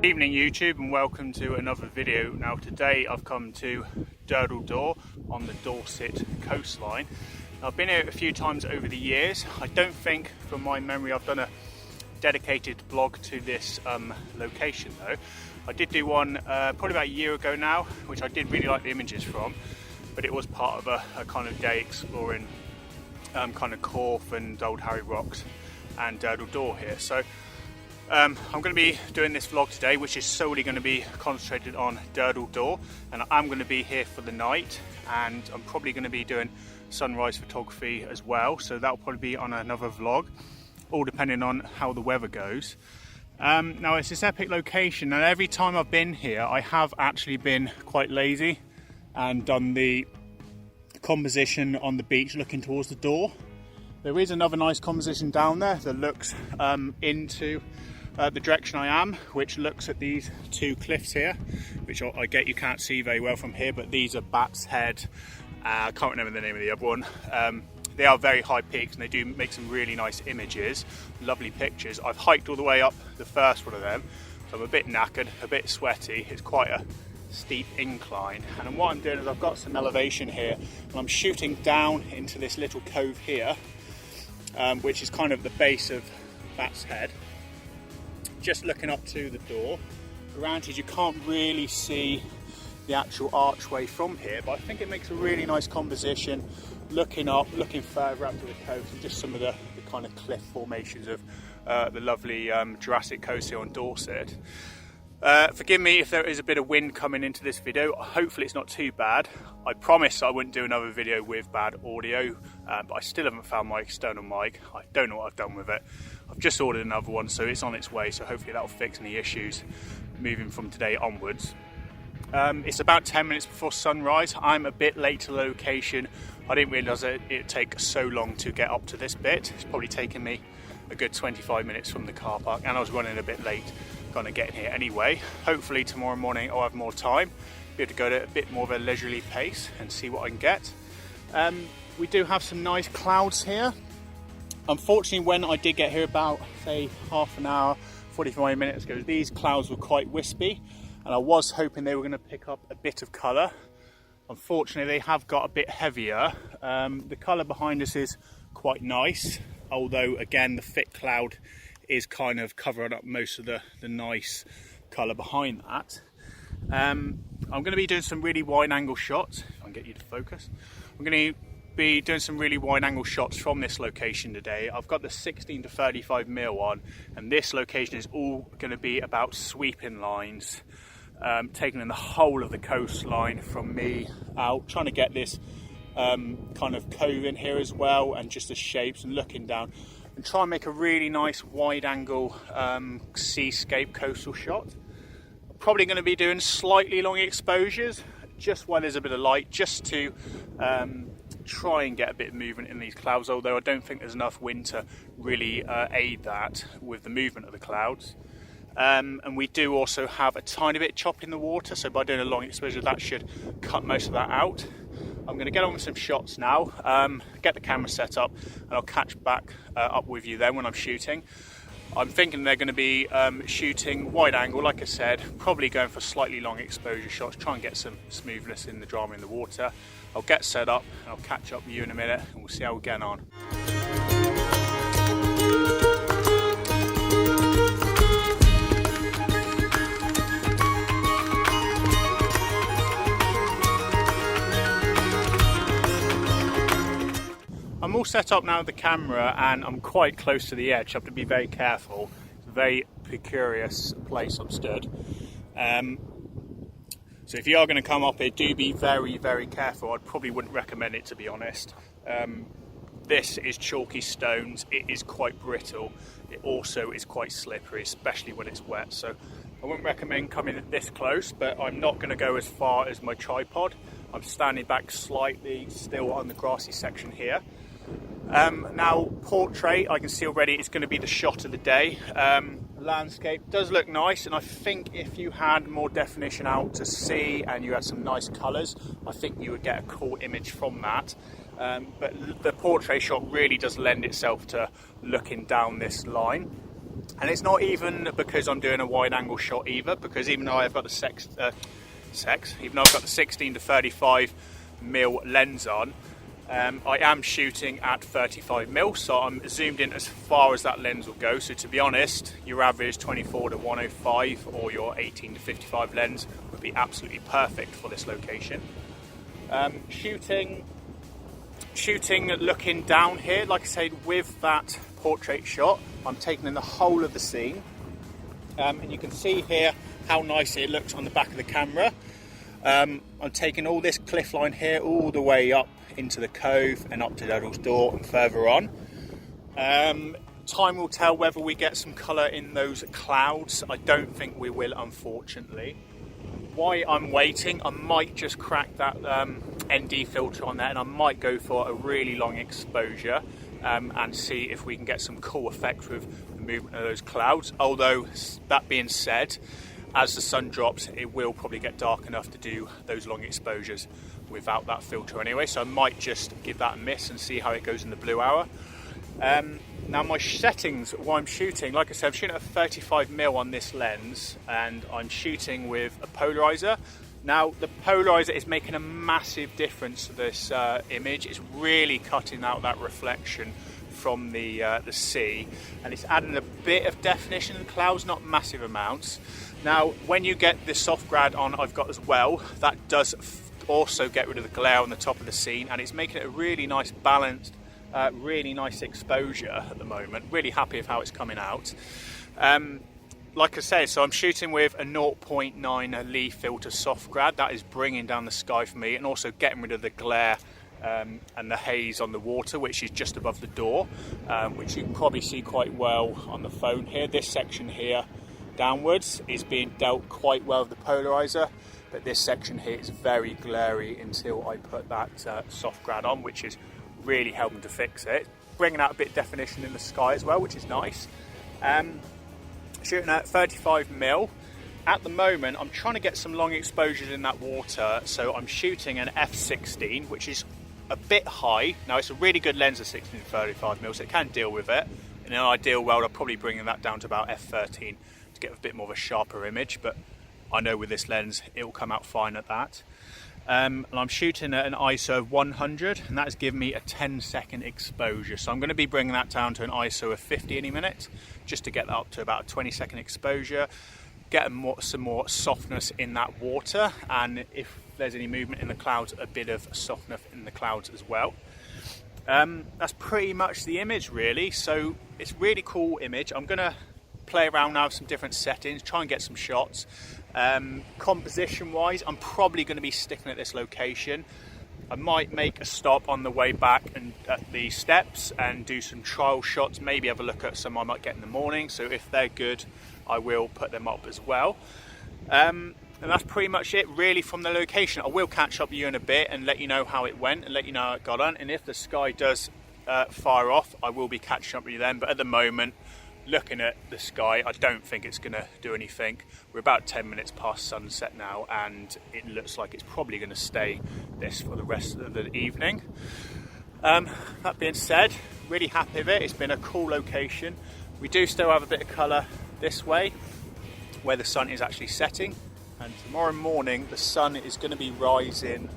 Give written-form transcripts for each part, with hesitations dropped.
Evening YouTube, and welcome to another video. Now today I've come to Durdle on the Dorset coastline. I've been here a few times over the years. I don't think from my memory I've done a dedicated vlog to this location though. I did do one probably about a year ago now, which I did really like the images from, but it was part of a kind of day exploring kind of Corfe and Old Harry Rocks and Durdle here. So I'm going to be doing this vlog today, which is solely going to be concentrated on Durdle, and I'm going to be here for the night, and I'm probably going to be doing sunrise photography as well, so that'll probably be on another vlog, all depending on how the weather goes. Now it's this epic location, and every time I've been here I have actually been quite lazy and done the composition on the beach looking towards the door. There is another nice composition down there that looks into the direction I am, which looks at these two cliffs here, which I get you can't see very well from here, but these are Bat's Head. I can't remember the name of the other one. They are very high peaks and they do make some really nice images, lovely pictures. I've hiked all the way up the first one of them, so I'm a bit knackered, a bit sweaty. It's quite a steep incline, and what I'm doing is I've got some elevation here and I'm shooting down into this little cove here, which is kind of the base of Bat's Head, just looking up to the door. Granted, you can't really see the actual archway from here, but I think it makes a really nice composition, looking up, looking further up to the coast, and just some of the kind of cliff formations of the lovely Jurassic coast here on Dorset. Forgive me if there is a bit of wind coming into this video. Hopefully it's not too bad. I promised I wouldn't do another video with bad audio, but I still haven't found my external mic. I don't know what I've done with it. I've just ordered another one, so it's on its way, so hopefully that'll fix any issues moving from today onwards. It's about 10 minutes before sunrise. I'm a bit late to the location. I didn't realise it'd take so long to get up to this bit. It's probably taken me a good 25 minutes from the car park, and I was running a bit late kind of getting here anyway. Hopefully tomorrow morning I'll have more time, be able to go at a bit more of a leisurely pace and see what I can get. We do have some nice clouds here. Unfortunately, when I did get here about, say, half an hour, 45 minutes ago, these clouds were quite wispy, and I was hoping they were going to pick up a bit of colour. Unfortunately, they have got a bit heavier. The colour behind us is quite nice, although again the thick cloud is kind of covering up most of the nice colour behind that. I'm going to be doing some really wide angle shots, if I can get you to focus. I'm going to be doing some really wide angle shots from this location today. I've got the 16 to 35mm on, and this location is all going to be about sweeping lines, taking in the whole of the coastline from me out, trying to get this kind of cove in here as well, and just the shapes, and looking down and try and make a really nice wide angle seascape coastal shot. I'm probably going to be doing slightly long exposures just while there's a bit of light, just to try and get a bit of movement in these clouds, although I don't think there's enough wind to really aid that with the movement of the clouds. And we do also have a tiny bit of chop in the water, so by doing a long exposure that should cut most of that out. I'm going to get on with some shots now, get the camera set up, and I'll catch back up with you then when I'm shooting. I'm thinking they're going to be shooting wide angle, like I said, probably going for slightly long exposure shots, try and get some smoothness in the drama in the water. I'll get set up and I'll catch up with you in a minute, and we'll see how we're getting on. I'm all set up now with the camera, and I'm quite close to the edge. I have to be very careful. It's a very precarious place I'm stood. So if you are going to come up here, do be very, very careful. I probably wouldn't recommend it, to be honest. This is chalky stones. It is quite brittle. It also is quite slippery, especially when it's wet. So I wouldn't recommend coming this close, but I'm not going to go as far as my tripod. I'm standing back slightly still on the grassy section here. Now, portrait, I can see already it's going to be the shot of the day. Landscape does look nice, and I think if you had more definition out to sea and you had some nice colours, I think you would get a cool image from that. But the portrait shot really does lend itself to looking down this line. And it's not even because I'm doing a wide angle shot either, because even though I've got the even though I've got the 16 to 35 mil lens on, I am shooting at 35 mil, so I'm zoomed in as far as that lens will go. So to be honest, your average 24 to 105 or your 18 to 55 lens would be absolutely perfect for this location. Shooting looking down here, like I said, with that portrait shot, I'm taking in the whole of the scene, and you can see here how nice it looks on the back of the camera. I'm taking all this cliff line here all the way up into the cove and up to Durdle's Door and further on. Time will tell whether we get some colour in those clouds. I don't think we will, unfortunately. While I'm waiting, I might just crack that ND filter on there, and I might go for a really long exposure and see if we can get some cool effects with the movement of those clouds. Although, that being said, as the sun drops, it will probably get dark enough to do those long exposures without that filter anyway, so I might just give that a miss and see how it goes in the blue hour. Now my settings while I'm shooting, like I said, I'm shooting at 35 mil on this lens, and I'm shooting with a polarizer. Now the polarizer is making a massive difference to this image. It's really cutting out that reflection from the sea, and it's adding a bit of definition in the clouds, not massive amounts. Now when you get the soft grad on I've got as well, that does also get rid of the glare on the top of the scene, and it's making it a really nice balanced, really nice exposure at the moment. Really happy with how it's coming out. Like I said, so I'm shooting with a 0.9 Lee filter soft grad. That is bringing down the sky for me and also getting rid of the glare and the haze on the water, which is just above the door, which you can probably see quite well on the phone here. This section here downwards is being dealt quite well with the polarizer, but this section here is very glary until I put that soft grad on, which is really helping to fix it. Bringing out a bit of definition in the sky as well, which is nice. Shooting at 35 mil. At the moment, I'm trying to get some long exposures in that water, so I'm shooting an f16, which is a bit high. Now, it's a really good lens of 16 to 35 mil, so it can deal with it. In an ideal world, I'll probably bring that down to about f13 to get a bit more of a sharper image, but I know with this lens, it will come out fine at that. And I'm shooting at an ISO of 100, and that has given me a 10-second exposure. So I'm going to be bringing that down to an ISO of 50 any minute, just to get that up to about a 20-second exposure, get some more softness in that water, and if there's any movement in the clouds, a bit of softness in the clouds as well. That's pretty much the image, really. So it's a really cool image. I'm going to play around now with some different settings, try and get some shots. Composition wise, I'm probably going to be sticking at this location. I might make a stop on the way back and at the steps and do some trial shots, maybe have a look at some I might get in the morning, so if they're good I will put them up as well. And that's pretty much it really from the location. I will catch up with you in a bit and let you know how it went and let you know how it got on, and if the sky does fire off, I will be catching up with you then. But at the moment, looking at the sky, I don't think it's going to do anything. We're about 10 minutes past sunset now, and it looks like it's probably going to stay this for the rest of the evening. That being said, really happy with it. It's been a cool location. We do still have a bit of colour this way, where the sun is actually setting, and tomorrow morning the sun is going to be rising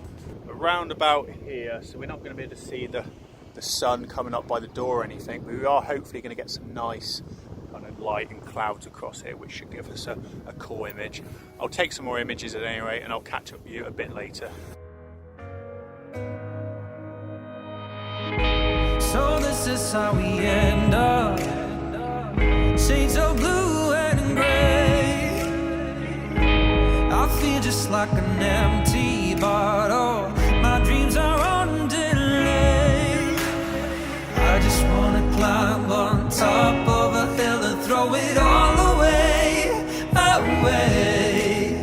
around about here, so we're not going to be able to see the sun coming up by the door or anything, but we are hopefully going to get some nice kind of light and clouds across here, which should give us a cool image. I'll take some more images at any rate, and I'll catch up with you a bit later. So this is how we end up, shades of blue and grey. I feel just like an empty bottle, my dreams are on delay. I just wanna climb on top of a hill and throw it all away, away.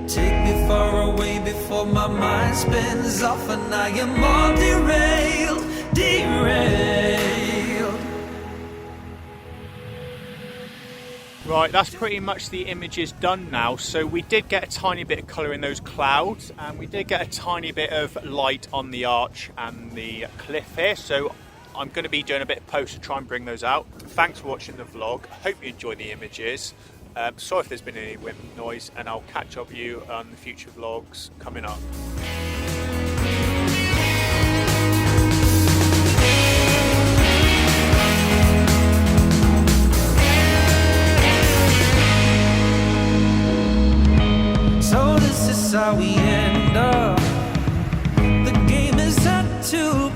Take me far away before my mind spins off and I am all derailed, derailed. Right, that's pretty much the images done now. So we did get a tiny bit of colour in those clouds, and we did get a tiny bit of light on the arch and the cliff here. So I'm going to be doing a bit of post to try and bring those out. Thanks for watching the vlog. I hope you enjoy the images. Sorry if there's been any wind noise, and I'll catch up with you on the future vlogs coming up. So this is how we end up. The game is set to